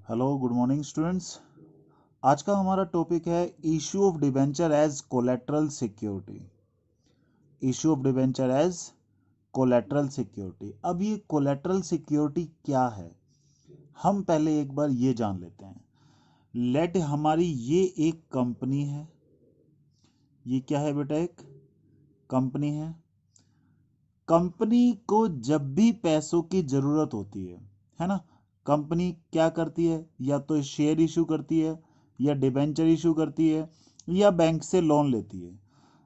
Hello good morning students. आज का हमारा टॉपिक है issue of debenture as collateral security. Issue of debenture as collateral security. अब ये कोलेट्रल सिक्योरिटी क्या है, हम पहले एक बार ये जान लेते हैं। लेट हमारी ये एक कंपनी है। ये क्या है बेटा? एक कंपनी है। कंपनी को जब भी पैसों की जरूरत होती है ना, कंपनी क्या करती है? या तो शेयर इशू करती है, या डिबेंचर इशू करती है, या बैंक से लोन लेती है।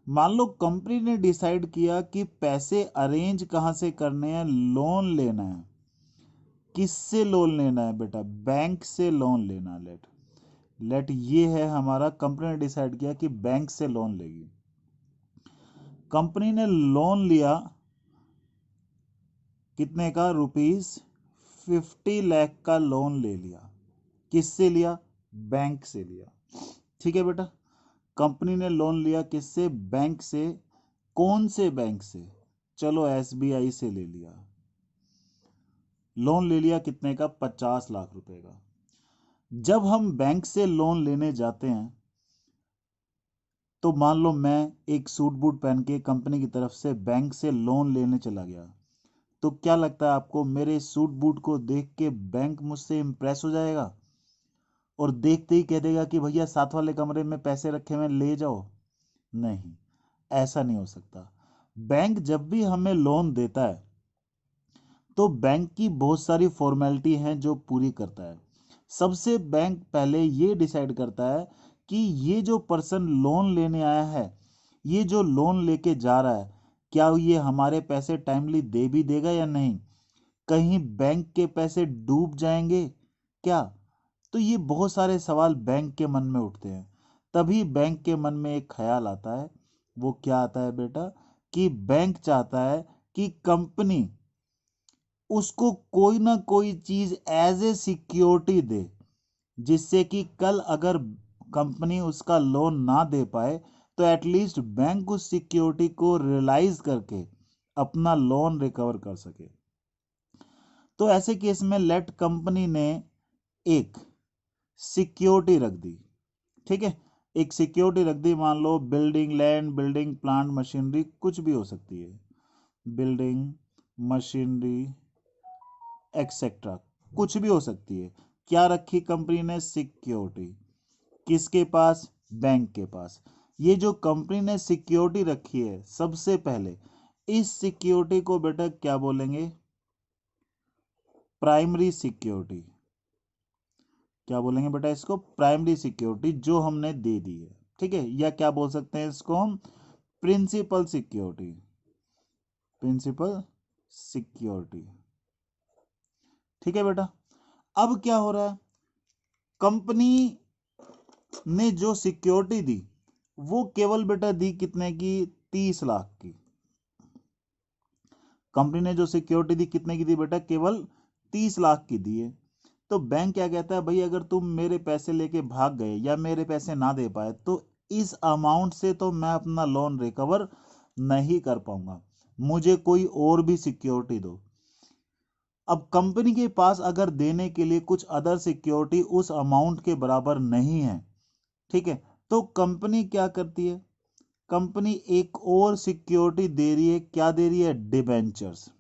मान लो कंपनी ने डिसाइड किया कि पैसे अरेंज कहाँ से करने हैं, लोन लेना है। किससे लोन लेना है बेटा? बैंक से लोन लेना। लेट लेट ये है हमारा, कंपनी ने डिसाइड किया कि बैंक से लोन लेगी। कंपनी ने लोन लिया कितने का? ₹50 लाख का लोन ले लिया। किससे लिया? बैंक से लिया। ठीक है बेटा, कंपनी ने लोन लिया किससे? बैंक से। कौन से बैंक से? चलो एसबीआई से ले लिया। लोन ले लिया कितने का? 50 लाख रुपए का। जब हम बैंक से लोन लेने जाते हैं तो मान लो मैं एक सूट बूट पहन के कंपनी की तरफ से बैंक से लोन लेने चला गया, तो क्या लगता है आपको, मेरे सूट बूट को देख के बैंक मुझसे इंप्रेस हो जाएगा और देखते ही कह देगा कि भैया साथ वाले कमरे में पैसे रखे हुए ले जाओ? नहीं, ऐसा नहीं हो सकता। बैंक जब भी हमें लोन देता है तो बैंक की बहुत सारी फॉर्मेलिटी हैं जो पूरी करता है। सबसे बैंक पहले ये डिसाइड करता है कि ये जो पर्सन लोन लेने आया है, ये जो लोन लेके जा रहा है, क्या ये हमारे पैसे टाइमली दे भी देगा या नहीं? कहीं बैंक के पैसे डूब जाएंगे क्या? तो ये बहुत सारे सवाल बैंक के मन में उठते हैं। तभी बैंक के मन में एक ख्याल आता है। वो क्या आता है बेटा? कि बैंक चाहता है कि कंपनी उसको कोई ना कोई चीज एज ए सिक्योरिटी दे, जिससे कि कल अगर कंपनी उसका लोन ना दे पाए तो एटलीस्ट बैंक उस सिक्योरिटी को रियलाइज करके अपना लोन रिकवर कर सके। तो ऐसे केस में लेट कंपनी ने एक सिक्योरिटी रख दी। ठीक है, एक सिक्योरिटी रख दी। मान लो building, land, building, plant, machinery, कुछ भी हो सकती है। बिल्डिंग, मशीनरी, एक्सेट्रा, कुछ भी हो सकती है। क्या रखी कंपनी ने? सिक्योरिटी। किसके पास? बैंक के पास। ये जो कंपनी ने सिक्योरिटी रखी है, सबसे पहले इस सिक्योरिटी को बेटा क्या बोलेंगे? Primary security. क्या बोलेंगे बेटा इसको? प्राइमरी सिक्योरिटी, जो हमने दे दी है। ठीक है, या क्या बोल सकते हैं इसको हम? Principal security. Principal security. ठीक है बेटा, अब क्या हो रहा है? कंपनी ने जो सिक्योरिटी दी वो केवल बेटा दी कितने की? 30 लाख की। कंपनी ने जो सिक्योरिटी दी कितने की दी बेटा? केवल 30 लाख की दी है। तो बैंक क्या कहता है, भाई अगर तुम मेरे पैसे लेके भाग गए या मेरे पैसे ना दे पाए तो इस अमाउंट से तो मैं अपना लोन रिकवर नहीं कर पाऊंगा, मुझे कोई और भी सिक्योरिटी दो। अब कंपनी के पास अगर देने के लिए कुछ अदर सिक्योरिटी उस अमाउंट के बराबर नहीं है, ठीक है, तो कंपनी क्या करती है? कंपनी एक और सिक्योरिटी दे रही है। क्या दे रही है? डिबेंचर्स।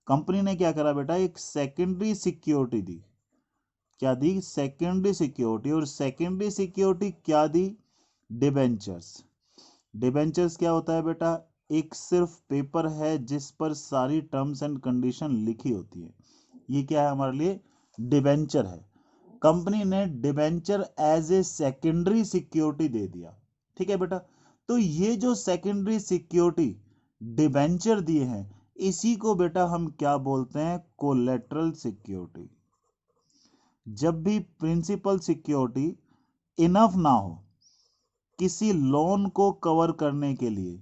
कंपनी ने क्या करा बेटा? एक सेकेंडरी सिक्योरिटी दी। क्या दी? Secondary security. और सेकेंडरी सिक्योरिटी क्या दी? डिबेंचर्स। डिबेंचर्स क्या होता है बेटा? एक सिर्फ पेपर है जिस पर सारी टर्म्स एंड कंडीशन लिखी होती है। ये क्या है हमारे लिए? डिबेंचर है। कंपनी ने debenture as a secondary security दे दिया। ठीक है बेटा, तो ये जो सेकेंडरी सिक्योरिटी डिबेंचर दिए हैं, इसी को बेटा हम क्या बोलते हैं? Collateral security. जब भी प्रिंसिपल सिक्योरिटी इनफ ना हो किसी लोन को कवर करने के लिए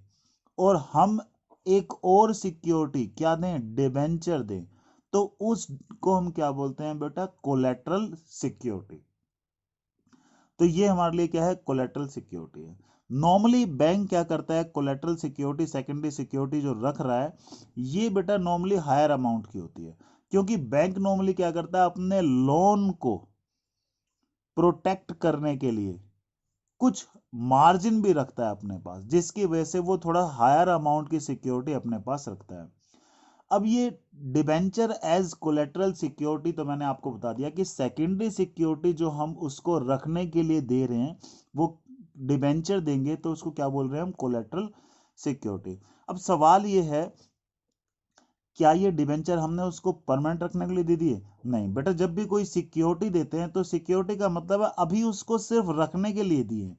और हम एक और सिक्योरिटी क्या दें? डिबेंचर दें, तो उसको हम क्या बोलते हैं बेटा? Collateral security. तो ये हमारे लिए क्या है? कोलेटरल सिक्योरिटी है। नॉर्मली बैंक क्या करता है? कोलेटरल सिक्योरिटी, सेकेंडरी सिक्योरिटी जो रख रहा है, ये बेटा नॉर्मली हायर अमाउंट की होती है। क्योंकि बैंक नॉर्मली क्या करता है, अपने लोन को प्रोटेक्ट करने के लिए कुछ मार्जिन भी रखता है अपने पास, जिसकी वजह से वो थोड़ा हायर अमाउंट की सिक्योरिटी अपने पास रखता है। अब ये डिबेंचर एज कोलेटरल सिक्योरिटी, तो मैंने आपको बता दिया कि सेकेंडरी सिक्योरिटी जो हम उसको रखने के लिए दे रहे हैं, वो डिबेंचर देंगे तो उसको क्या बोल रहे हैं हम, कोलेटरल सिक्योरिटी। अब सवाल ये है, क्या ये डिबेंचर हमने उसको परमानेंट रखने के लिए दे दिए? नहीं बेटा, जब भी कोई सिक्योरिटी देते हैं तो सिक्योरिटी का मतलब है अभी उसको सिर्फ रखने के लिए दिए,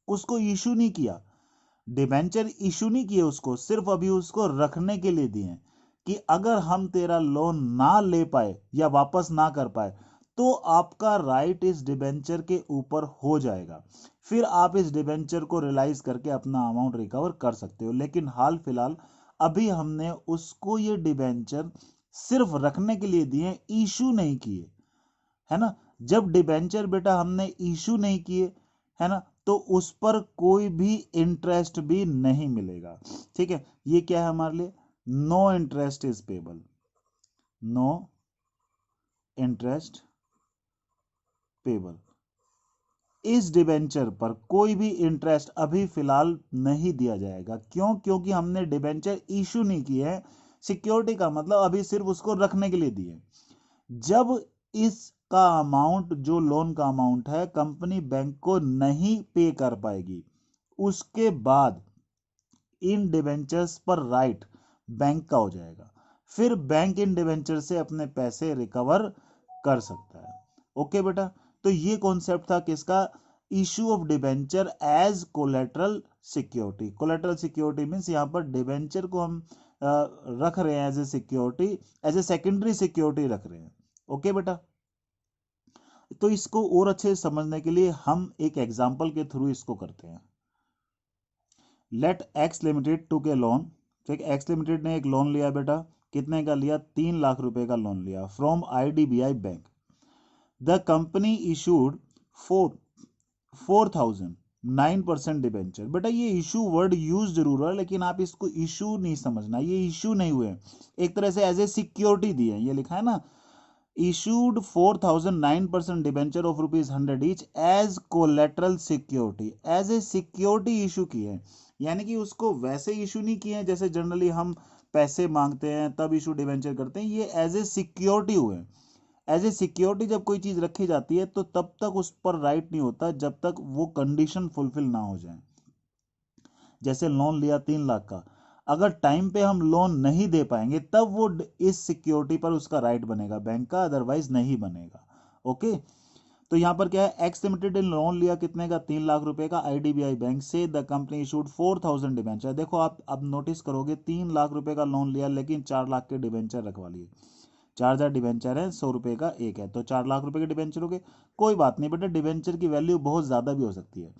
उसको इशू नहीं किया। डिबेंचर इशू नहीं किए उसको, सिर्फ अभी उसको रखने के लिए दिए कि अगर हम तेरा लोन ना ले पाए या वापस ना कर पाए तो आपका राइट इस डिबेंचर के ऊपर हो जाएगा, फिर आप इस डिबेंचर को रियलाइज करके अपना अमाउंट रिकवर कर सकते हो। लेकिन हाल फिलहाल अभी हमने उसको ये डिबेंचर सिर्फ रखने के लिए दिए, इशू नहीं किए, है ना। जब डिबेंचर बेटा हमने इशू नहीं किए, है ना, तो उस पर कोई भी इंटरेस्ट भी नहीं मिलेगा। ठीक है, ये क्या है हमारे लिए, no interest is payable, no interest payable. इस डिबेंचर पर कोई भी इंटरेस्ट अभी फिलहाल नहीं दिया जाएगा। क्यों? क्योंकि हमने डिबेंचर इशू नहीं किए हैं, सिक्योरिटी का मतलब अभी सिर्फ उसको रखने के लिए दिए। जब इसका अमाउंट, जो लोन का अमाउंट है, कंपनी बैंक को नहीं पे कर पाएगी, उसके बाद इन डिबेंचर्स पर राइट बैंक का हो जाएगा, फिर बैंक इन डिबेंचर से अपने पैसे रिकवर कर सकता है। ओके बेटा, तो ये कॉन्सेप्ट था किसका, issue of debenture as collateral security. Collateral security means यहां पर डिबेंचर को हम रख रहे हैं as a security, as a secondary security रख रहे हैं। ओके बेटा, तो इसको और अच्छे से समझने के लिए हम एक एग्जांपल के थ्रू इसको करते हैं। लेट एक्स लिमिटेड टू के लोन, ठीक, एक्स लिमिटेड ने एक लोन लिया बेटा, कितने का लिया, 3 लाख रुपए का लोन लिया from IDBI bank. The company issued 4,000 9% debenture. बेटा ये इशू वर्ड यूज जरूर है, लेकिन आप इसको इशू नहीं समझना, ये इशू नहीं हुए, एक तरह से एज ए सिक्योरिटी दी है, ये लिखा है ना, issued 4,009% debenture of ₹100 each as collateral security, as a security issue की है। यानी कि उसको वैसे इशू नहीं किए हैं जैसे जनरली हम पैसे मांगते हैं तब इशू डिबेंचर करते हैं, ये एज ए सिक्योरिटी हुए। एज ए सिक्योरिटी जब कोई चीज रखी जाती है तो तब तक उस पर राइट नहीं होता जब तक वो कंडीशन फुलफिल ना हो जाए। जैसे लोन लिया 3 लाख का, अगर टाइम पे हम लोन नहीं दे पाएंगे तब वो इस सिक्योरिटी पर उसका राइट बनेगा बैंक का, अदरवाइज नहीं बनेगा। ओके, तो यहां पर क्या है, एक्स लिमिटेड ने लोन लिया कितने का, 3 लाख रुपए का आईडीबीआई बैंक से। The company issued 4,000 debenture. देखो आप अब नोटिस करोगे, 3 लाख रुपए का लोन लिया लेकिन 4 लाख के डिबेंचर रखवा लिए। 4,000 डिबेंचर है, 100 रुपए का एक है, तो 4 लाख रुपए के डिबेंचर हो गए। कोई बात नहीं बेटा, डिबेंचर की वैल्यू बहुत ज्यादा भी हो सकती है।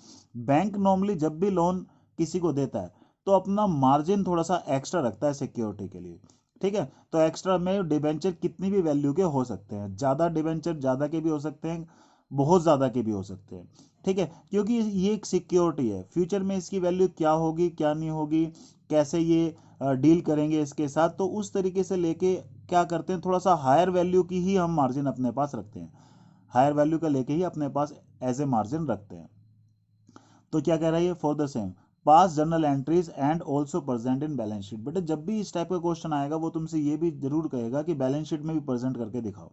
बैंक नॉर्मली जब भी लोन किसी को देता है तो अपना मार्जिन थोड़ा सा एक्स्ट्रा रखता है सिक्योरिटी के लिए। ठीक है, तो एक्स्ट्रा में डिबेंचर कितनी भी वैल्यू के हो सकते हैं, ज्यादा डिबेंचर ज्यादा के भी हो सकते हैं, बहुत ज्यादा के भी हो सकते हैं। ठीक है, क्योंकि ये एक सिक्योरिटी है, फ्यूचर में इसकी वैल्यू क्या होगी क्या नहीं होगी, कैसे ये डील करेंगे इसके साथ, तो उस तरीके से लेके क्या करते हैं, थोड़ा सा हायर वैल्यू की ही हम मार्जिन अपने पास रखते हैं, हायर वैल्यू का लेके ही अपने पास एज ए मार्जिन रखते हैं। तो क्या कह रहा है ये, for the same pass journal entries and also present in balance sheet. बेटा जब भी इस टाइप का क्वेश्चन आएगा वो तुमसे ये भी जरूर कहेगा कि बैलेंस शीट में भी प्रेजेंट करके दिखाओ।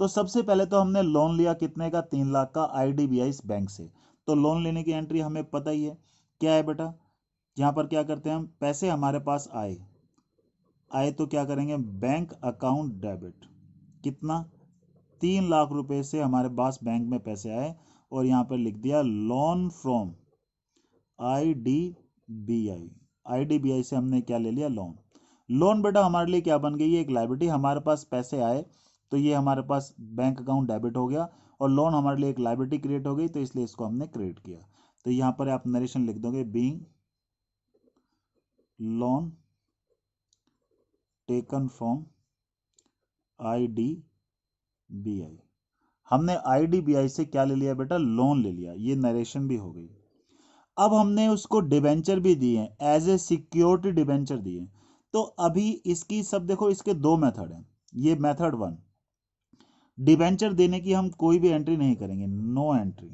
तो सबसे पहले तो हमने लोन लिया कितने का, 3 लाख का आईडीबीआई बैंक से। तो लोन लेने की एंट्री हमें पता ही है क्या है बेटा, यहाँ पर क्या करते हैं हम, पैसे हमारे पास आए, आए तो क्या करेंगे, बैंक अकाउंट डेबिट, कितना, 3 लाख रुपए से हमारे पास बैंक में पैसे आए, और यहाँ पर लिख दिया लोन फ्रॉम आईडीबीआई। आईडीबीआई से हमने क्या ले लिया, लोन। लोन बेटा हमारे लिए क्या बन गई, एक लायबिलिटी, हमारे पास पैसे आए तो ये हमारे पास बैंक अकाउंट डेबिट हो गया, और लोन हमारे लिए एक लायबिलिटी क्रिएट हो गई, तो इसलिए इसको हमने क्रिएट किया। तो यहाँ पर आप नरेशन लिख दोगे, being loan taken from IDBI. हमने आईडीबीआई से क्या ले लिया बेटा, लोन ले लिया, ये नरेशन भी हो गई। अब हमने उसको डिबेंचर भी दिए, एज ए सिक्योरिटी डिबेंचर दिए। तो अभी इसकी सब देखो, इसके दो मेथड हैं, ये मेथड 1। डिबेंचर देने की हम कोई भी एंट्री नहीं करेंगे, नो एंट्री।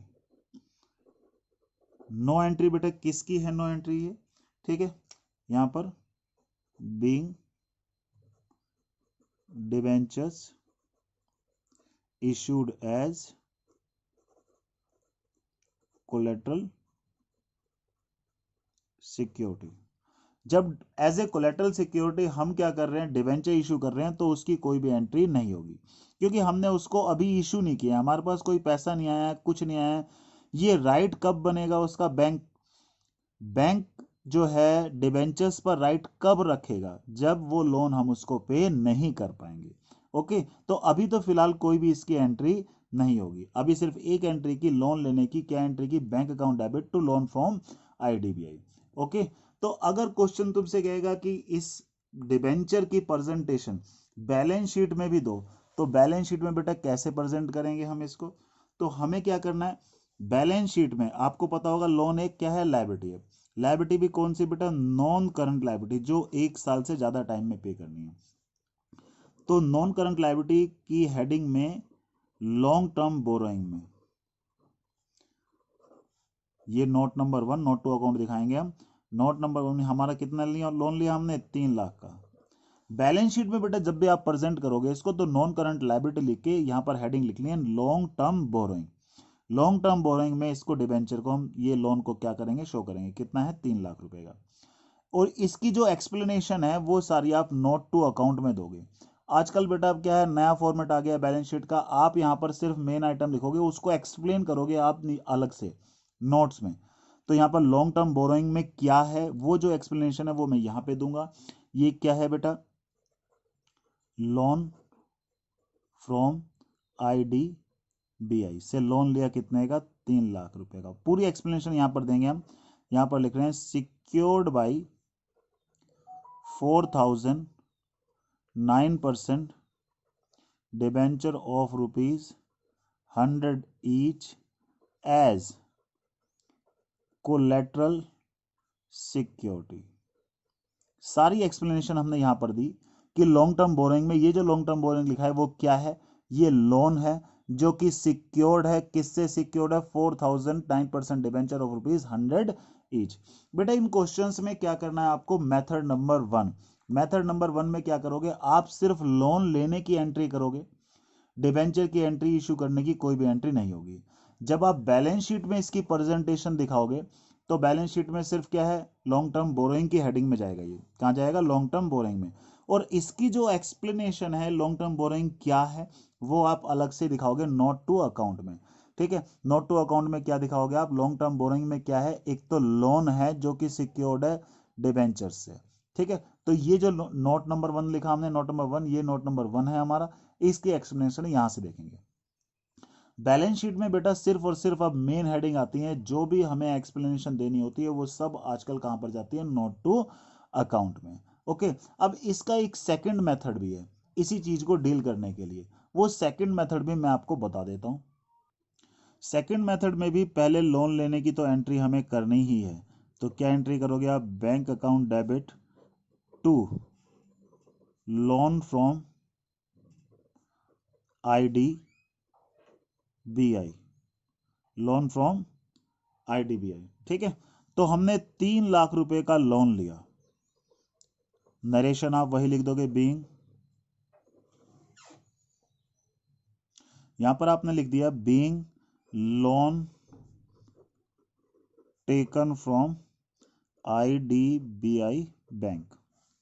नो एंट्री बेटा किसकी है नो एंट्री? ये ठीक है, यहां पर being debentures issued as collateral security. जब एज ए कोलेटरल सिक्योरिटी हम क्या कर रहे हैं, डिबेंचर इशू कर रहे हैं, तो उसकी कोई भी एंट्री नहीं होगी, क्योंकि हमने उसको अभी इशू नहीं किया, हमारे पास कोई पैसा नहीं आया, कुछ नहीं आया। ये राइट कब बनेगा उसका? बैंक बैंक जो है डिबेंचर्स पर राइट कब रखेगा? जब वो लोन हम उसको पे नहीं कर पाएंगे। ओके, तो अभी तो फिलहाल कोई भी इसकी एंट्री नहीं होगी। अभी सिर्फ एक एंट्री की, लोन लेने की। क्या एंट्री की? Bank account debit to loan from IDBI. Okay, तो अगर क्वेश्चन तुमसे कहेगा कि इस डिबेंचर की प्रेजेंटेशन बैलेंस शीट में भी दो, तो बैलेंस शीट में बेटा कैसे प्रेजेंट करेंगे हम इसको? तो हमें क्या करना है, बैलेंस शीट में आपको पता होगा लोन एक क्या है, लायबिलिटी है। लायबिलिटी भी कौन सी बेटा? नॉन करंट लायबिलिटी, जो 1 साल से ज्यादा टाइम में पे करनी है। तो नॉन करंट लायबिलिटी की हेडिंग में लॉन्ग टर्म बोरोइंग में, ये note number 1, note to account दिखाएंगे हम। नोट नंबर 1 में हमारा कितना लिया लोन लिया हमने? 3 लाख का। बैलेंस शीट में बेटा जब भी आप प्रेजेंट करोगे इसको, तो नॉन करंट लायबिलिटी लिख के यहाँ पर हेडिंग लिखनी है long term borrowing. Long term borrowing में इसको डिबेंचर को हम ये लोन को क्या करेंगे, शो करेंगे। कितना है? 3 लाख रुपए का। और इसकी जो एक्सप्लेनेशन है वो सारी आप नोट टू अकाउंट में दोगे। आजकल बेटा अब क्या है, नया फॉर्मेट आ गया बैलेंस शीट का। आप यहाँ पर सिर्फ मेन आइटम लिखोगे, उसको एक्सप्लेन करोगे आप अलग से नोट्स में। तो यहाँ पर लॉन्ग टर्म बोरोइंग में क्या है, वो जो एक्सप्लेनेशन है वो मैं यहाँ पे दूंगा। ये क्या है बेटा? लोन फ्रॉम आईडीबीआई से लोन लिया कितने का? 3 लाख रुपए का। पूरी एक्सप्लेनेशन यहाँ पर देंगे हम। यहाँ पर लिख रहे हैं secured by 4,000 9% debenture of ₹100 each as collateral security. सारी एक्सप्लेनेशन हमने यहां पर दी कि लॉन्ग टर्म बोरोइंग में ये जो लॉन्ग टर्म बोरोइंग लिखा है वो क्या है? ये लोन है जो कि सिक्योर्ड है। किससे सिक्योर्ड है? 4,000 9% डिबेंचर ऑफ ₹100 ईच। बेटा इन क्वेश्चंस में क्या करना है आपको? Method number 1। मेथड नंबर 1 में क्या करोगे आप? सिर्फ लोन लेने की एंट्री करोगे, डिबेंचर की एंट्री इशू करने की कोई भी एंट्री नहीं होगी। जब आप बैलेंस शीट में इसकी प्रेजेंटेशन दिखाओगे, तो बैलेंस शीट में सिर्फ क्या है, लॉन्ग टर्म बोरोइंग की हेडिंग में जाएगा। ये कहां जाएगा? लॉन्ग टर्म बोरोइंग में। और इसकी जो एक्सप्लेनेशन है लॉन्ग टर्म बोरोइंग क्या है, वो आप अलग से दिखाओगे नोट टू अकाउंट में। ठीक है, नोट टू अकाउंट में क्या दिखाओगे आप? लॉन्ग टर्म बोरोइंग में क्या है? एक तो लोन है जो कि सिक्योर्ड है डिबेंचर से। ठीक है, तो ये जो नोट नंबर 1 लिखा हमने, नोट नंबर 1, ये नोट नंबर 1 है हमारा। इसकी एक्सप्लेनेशन यहां से देखेंगे। बैलेंस शीट में बेटा सिर्फ और सिर्फ अब मेन हेडिंग आती है, जो भी हमें एक्सप्लेनेशन देनी होती है वो सब आजकल कहां पर जाती है? नोट टू अकाउंट में। ओके, अब इसका एक सेकंड मेथड भी है इसी चीज को डील करने के लिए। वो सेकंड मेथड भी मैं आपको बता देता हूं। सेकंड मेथड में भी पहले लोन लेने की तो एंट्री हमें करनी ही है। तो क्या एंट्री करोगे आप? Bank account debit to loan from IDBI, loan from IDBI. ठीक है, तो हमने 3 लाख रुपए का लोन लिया। नरेशन आप वही लिख दोगे, बीइंग, यहां पर आपने लिख दिया being loan taken from IDBI bank.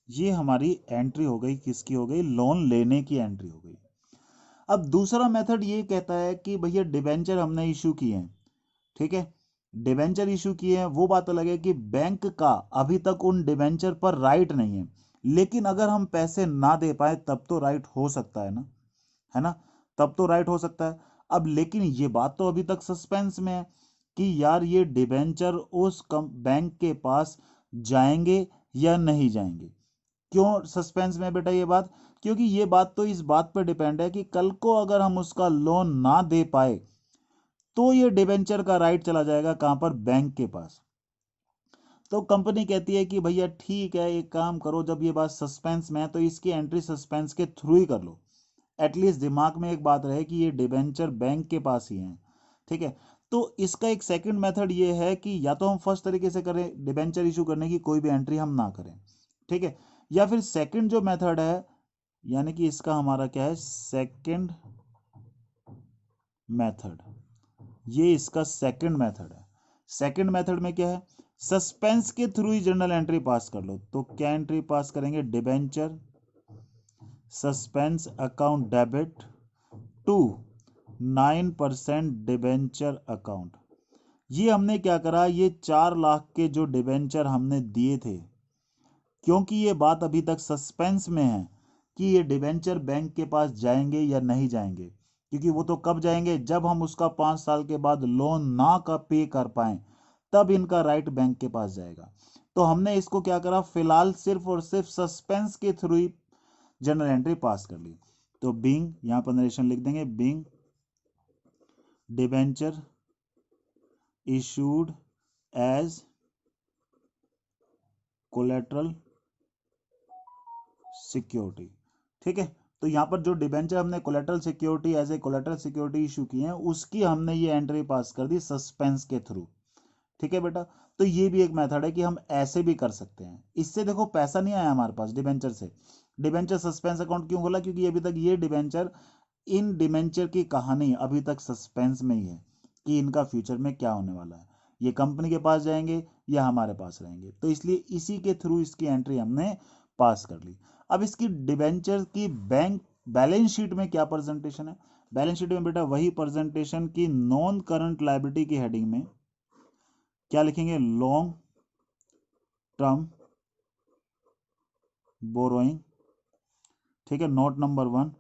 ये हमारी एंट्री हो गई, किसकी हो गई? लोन लेने की एंट्री हो गई। अब दूसरा मेथड ये कहता है कि भैया डिबेंचर हमने इशू किए हैं। ठीक है, डिबेंचर इशू किए हैं, वो बात अलग है कि बैंक का अभी तक उन डिबेंचर पर राइट नहीं है, लेकिन अगर हम पैसे ना दे पाए तब तो राइट हो सकता है ना, है ना? तब तो राइट हो सकता है। अब लेकिन ये बात तो अभी तक सस्पेंस में है कि यार ये डिबेंचर उस बैंक के पास जाएंगे या नहीं जाएंगे। क्यों सस्पेंस में बेटा ये बात? क्योंकि ये बात तो इस बात पर डिपेंड है कि कल को अगर हम उसका लोन ना दे पाए, तो ये डिबेंचर का राइट चला जाएगा कहां पर? बैंक के पास। तो कंपनी कहती है कि भैया ठीक है, एक काम करो, जब ये बात सस्पेंस में है तो इसकी एंट्री सस्पेंस के थ्रू ही कर लो। एटलीस्ट दिमाग में एक बात रहे कि ये डिबेंचर बैंक के पास ही है। ठीक है, तो इसका एक सेकंड मेथड ये है कि या तो हम फर्स्ट तरीके से करें, डिबेंचर इशू करने की कोई भी एंट्री हम ना करें। ठीक है, या फिर सेकंड जो मेथड है, यानी कि इसका हमारा क्या है, सेकंड मेथड, ये इसका सेकंड मेथड है। सेकंड मेथड में क्या है, सस्पेंस के थ्रू ही जर्नल एंट्री पास कर लो। तो क्या एंट्री पास करेंगे, debenture suspense account debit to 9% debenture account. ये हमने क्या करा, ये 4 लाख के जो डिबेंचर हमने दिए थे, क्योंकि ये बात अभी तक सस्पेंस में है कि ये डिबेंचर बैंक के पास जाएंगे या नहीं जाएंगे, क्योंकि वो तो कब जाएंगे, जब हम उसका 5 साल के बाद लोन ना का पे कर पाए, तब इनका राइट बैंक के पास जाएगा। तो हमने इसको क्या करा, फिलहाल सिर्फ और सिर्फ सस्पेंस के थ्रू ही जनरल एंट्री पास कर ली। तो बीइंग, यहां पर नरेशन लिख देंगे, being debenture issued as collateral security. ठीक है, तो यहां पर जो डिबेंचर हमने collateral security as a collateral security issue की है, उसकी हमने ये एंट्री पास कर दी सस्पेंस के थ्रू। ठीक है बेटा, तो ये भी एक मेथड है कि हम ऐसे भी कर सकते हैं। इससे देखो पैसा नहीं आया हमारे पास डिबेंचर से। डिबेंचर सस्पेंस अकाउंट क्यों खोला, क्योंकि अभी तक ये डिबेंचर, इन डिबेंचर की कहानी अभी तक सस्पेंस में ही है कि इनका फ्यूचर में क्या होने वाला है, ये कंपनी के पास जाएंगे या हमारे पास रहेंगे। तो इसलिए इसी के थ्रू इसकी एंट्री हमने पास कर ली। अब इसकी डिबेंचर की बैंक बैलेंस शीट में क्या प्रेजेंटेशन है, बैलेंस शीट में बेटा वही प्रेजेंटेशन की नॉन करंट लायबिलिटी की हेडिंग में क्या लिखेंगे, लॉन्ग टर्म बोरोइंग। ठीक है, नोट नंबर 1,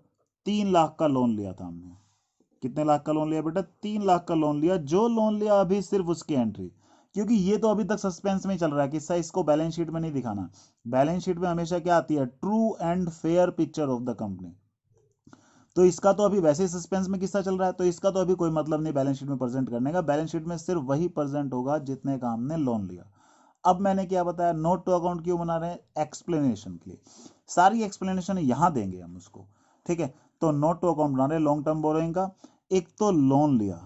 3 लाख का लोन लिया था हमने। कितने लाख का लोन लिया बेटा, 3 लाख का लोन लिया। जो लोन लिया अभी सिर्फ उसकी एंट्री, क्योंकि ये तो अभी तक सस्पेंस में चल रहा है किस्सा, इसको बैलेंस शीट में नहीं दिखाना। बैलेंस शीट में हमेशा क्या आती है, true and fair picture of the company. तो इसका तो अभी वैसे ही सस्पेंस में किस्सा चल रहा है, तो इसका तो अभी कोई मतलब नहीं बैलेंस शीट में प्रेजेंट करने का। बैलेंस शीट में सिर्फ वही प्रेजेंट होगा जितने का हमने लोन लिया। अब मैंने क्या बताया, नोट टू अकाउंट क्यों बना रहे हैं, एक्सप्लेनेशन के लिए। सारी एक्सप्लेनेशन यहां देंगे हम उसको। ठीक है, तो नोट टू अकाउंट बना रहे हैं लॉन्ग टर्म बोरोइंग का। एक तो लोन लिया,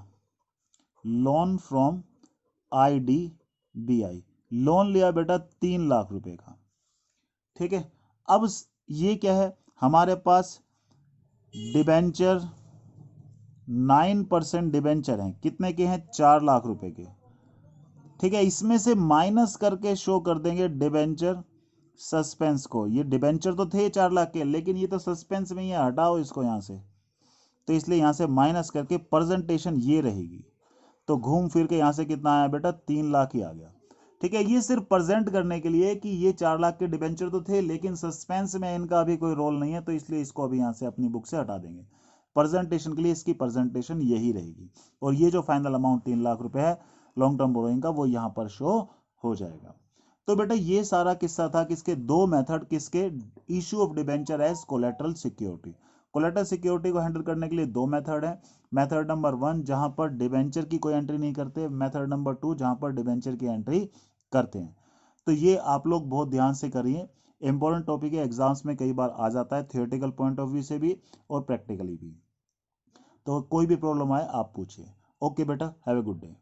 लोन फ्रॉम IDBI, लोन लिया बेटा 3 लाख रुपए का। ठीक है, अब ये क्या है, हमारे पास डिबेंचर 9% डिबेंचर हैं, कितने के हैं, 4 लाख रुपए के। ठीक है, इसमें से माइनस करके शो कर देंगे डिबेंचर सस्पेंस को। ये डिबेंचर तो थे 4 लाख के, लेकिन ये तो सस्पेंस में ही है, हटाओ इसको यहां से। तो इसलिए यहां से माइनस करके प्रेजेंटेशन ये रहेगी। तो घूम फिर के यहां से कितना आया बेटा, 3 लाख ही आ गया। ठीक है, ये सिर्फ प्रेजेंट करने के लिए कि ये 4 लाख के डिबेंचर तो थे, लेकिन सस्पेंस में इनका अभी कोई रोल नहीं है, तो इसलिए इसको अभी यहां से अपनी बुक से हटा देंगे। प्रेजेंटेशन के लिए इसकी प्रेजेंटेशन यही रहेगी, और ये जो फाइनल अमाउंट 3 लाख रुपए है लॉन्ग टर्म बोरोइंग का, वो यहां पर शो हो जाएगा। तो बेटा ये सारा किस्सा था किसके, दो मेथड किसके, issue of debenture as collateral security. Collateral security को हैंडल करने के लिए दो मेथड है। मेथड नंबर 1 जहां पर डिबेंचर की कोई एंट्री नहीं करते, मेथड नंबर 2 जहां पर डिबेंचर की एंट्री करते हैं। तो ये आप लोग बहुत ध्यान से करिए, इंपॉर्टेंट टॉपिक है, एग्जाम्स में कई बार आ जाता है, थियोरेटिकल पॉइंट ऑफ व्यू से भी और प्रैक्टिकली भी। तो कोई भी प्रॉब्लम आए आप पूछिए। ओके बेटा, हैव ए गुड डे।